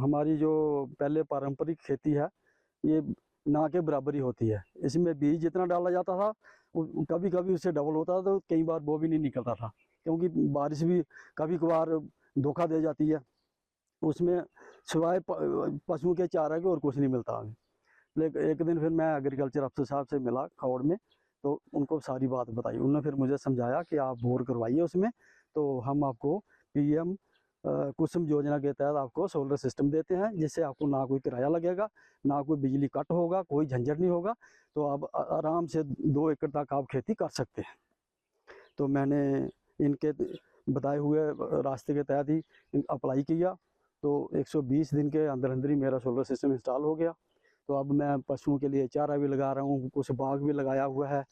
हमारी जो पहले पारंपरिक खेती है ये ना के बराबर ही होती है। इसमें बीज जितना डाला जाता था कभी कभी उससे डबल होता था, तो कई बार वो भी नहीं निकलता था, क्योंकि बारिश भी कभी कभार धोखा दे जाती है। उसमें सिवाय पशुओं के चारा के और कुछ नहीं मिलता हमें। लेकिन एक दिन फिर मैं एग्रीकल्चर अफसर साहब से मिला खौड़ में, तो उनको सारी बात बताई। उन्होंने फिर मुझे समझाया कि आप बोर करवाइए उसमें, तो हम आपको पीएम कुसुम योजना के तहत आपको सोलर सिस्टम देते हैं, जिससे आपको ना कोई किराया लगेगा, ना कोई बिजली कट होगा, कोई झंझट नहीं होगा, तो आप आराम से 2 एकड़ तक आप खेती कर सकते हैं। तो मैंने इनके बताए हुए रास्ते के तहत ही अप्लाई किया, तो 120 दिन के अंदर अंदर ही मेरा सोलर सिस्टम इंस्टॉल हो गया। तो अब मैं पशुओं के लिए चारा भी लगा रहा हूँ, कुछ बाग भी लगाया हुआ है,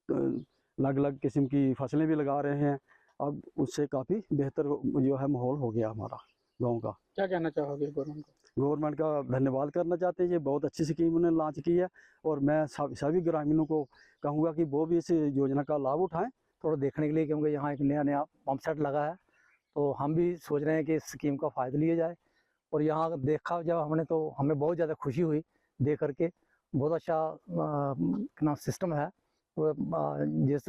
अलग अलग किस्म की फसलें भी लगा रहे हैं। अब उससे काफ़ी बेहतर जो है माहौल हो गया हमारा गांव का। क्या कहना चाहोगे गवर्नमेंट को? गवर्नमेंट का धन्यवाद करना चाहते हैं, ये बहुत अच्छी स्कीम उन्होंने लॉन्च की है, और मैं सभी ग्रामीणों को कहूँगा कि वो भी इस योजना का लाभ उठाएं। थोड़ा देखने के लिए, क्योंकि यहाँ एक नया पंप सेट लगा है, तो हम भी सोच रहे हैं कि इस स्कीम का फ़ायदा लिया जाए। और यहाँ देखा जब हमने, तो हमें बहुत ज़्यादा खुशी हुई देख करके। बहुत अच्छा सिस्टम है। जिस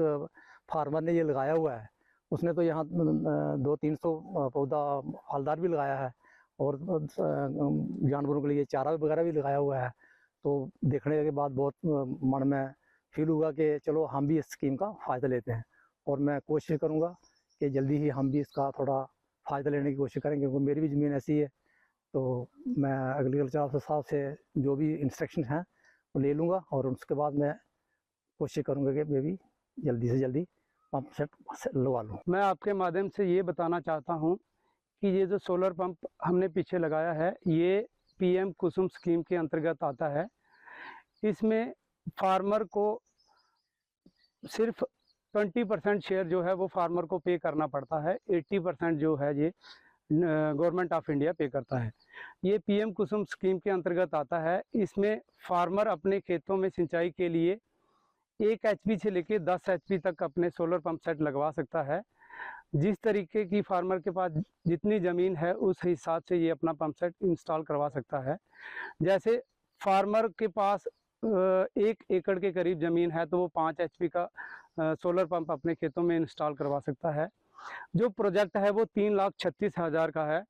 फार्मर ने ये लगाया हुआ है उसने तो यहाँ 200-300 पौधा फलदार भी लगाया है, और जानवरों के लिए चारा वगैरह भी लगाया हुआ है। तो देखने के बाद बहुत मन में फील हुआ कि चलो हम भी इस स्कीम का फ़ायदा लेते हैं, और मैं कोशिश करूँगा कि जल्दी ही हम भी इसका थोड़ा फ़ायदा लेने की कोशिश करें, क्योंकि मेरी भी ज़मीन ऐसी है। तो मैं एग्रीकल्चर ऑफिसर साहब से जो भी इंस्ट्रक्शन हैं वो ले लूँगा, और उसके बाद मैं कोशिश करूँगा कि मैं भी जल्दी से जल्दी पंप सेट लगा लूँ। मैं आपके माध्यम से ये बताना चाहता हूँ कि ये जो सोलर पंप हमने पीछे लगाया है ये पीएम कुसुम स्कीम के अंतर्गत आता है। इसमें फार्मर को सिर्फ 20% शेयर जो है वो फार्मर को पे करना पड़ता है, 80% जो है ये गवर्नमेंट ऑफ इंडिया पे करता है। ये पीएम कुसुम स्कीम के अंतर्गत आता है। इसमें फार्मर अपने खेतों में सिंचाई के लिए 1 HP से लेकर 10 HP तक अपने सोलर पंप सेट लगवा सकता है। जिस तरीके की फार्मर के पास जितनी ज़मीन है उस हिसाब से ये अपना पंप सेट इंस्टॉल करवा सकता है। जैसे फार्मर के पास 1 एकड़ के करीब ज़मीन है तो वो 5 HP का सोलर पंप अपने खेतों में इंस्टॉल करवा सकता है। जो प्रोजेक्ट है वो 3,36,000 का है।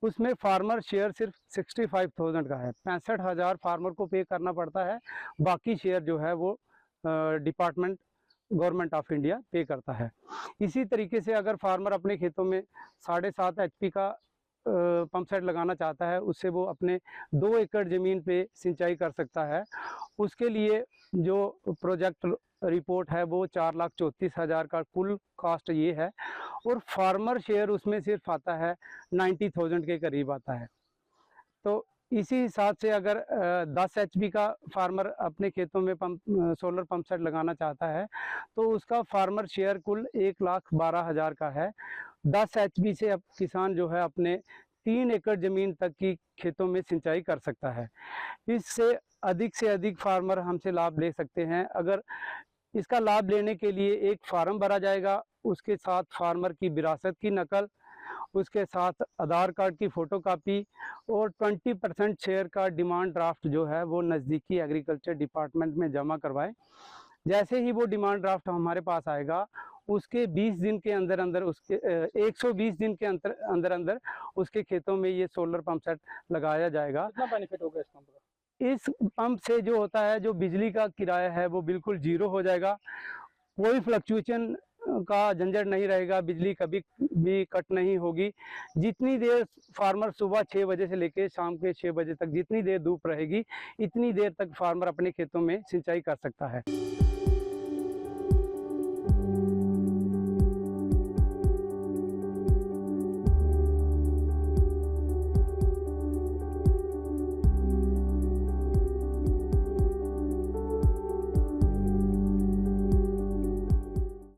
उसमें फार्मर शेयर सिर्फ 65,000 का है। 65,000 फार्मर को पे करना पड़ता है, बाकी शेयर जो है वो डिपार्टमेंट गवर्नमेंट ऑफ इंडिया पे करता है। इसी तरीके से अगर फार्मर अपने खेतों में 7.5 HP का पंप सेट लगाना चाहता है, उससे वो अपने 2 एकड़ ज़मीन पे सिंचाई कर सकता है। उसके लिए जो प्रोजेक्ट रिपोर्ट है वो 4,34,000 का कुल कास्ट ये है, और फार्मर शेयर उसमें सिर्फ आता है 90,000 के करीब आता है। तो इसी हिसाब से अगर 10 HP का फार्मर अपने खेतों में सोलर पंप सेट लगाना चाहता है तो उसका फार्मर शेयर कुल 1,12,000 का है। 10 HP से अब किसान जो है अपने 3 एकड़ ज़मीन तक की खेतों में सिंचाई कर सकता है। इससे से अधिक फार्मर हमसे लाभ ले सकते हैं। अगर इसका लाभ लेने के लिए एक फार्म भरा जाएगा, उसके साथ फार्मर की विरासत की नकल, उसके साथ आधार कार्ड की फ़ोटोकॉपी और 20% शेयर का डिमांड ड्राफ्ट जो है वो नज़दीकी एग्रीकल्चर डिपार्टमेंट में जमा करवाएं। जैसे ही वो डिमांड ड्राफ्ट हमारे पास आएगा उसके 20 दिन के अंदर अंदर उसके 120 दिन के अंदर अंदर उसके खेतों में ये सोलर पंप सेट लगाया जाएगा। कितना बेनिफिट होगा इस पंप का? इस पंप से जो होता है, जो बिजली का किराया है वो बिल्कुल जीरो हो जाएगा। कोई फ्लक्चुएशन का झंझट नहीं रहेगा, बिजली कभी भी कट नहीं होगी। जितनी देर फार्मर सुबह 6 बजे से लेकर शाम के 6 बजे तक जितनी देर धूप रहेगी इतनी देर तक फार्मर अपने खेतों में सिंचाई कर सकता है।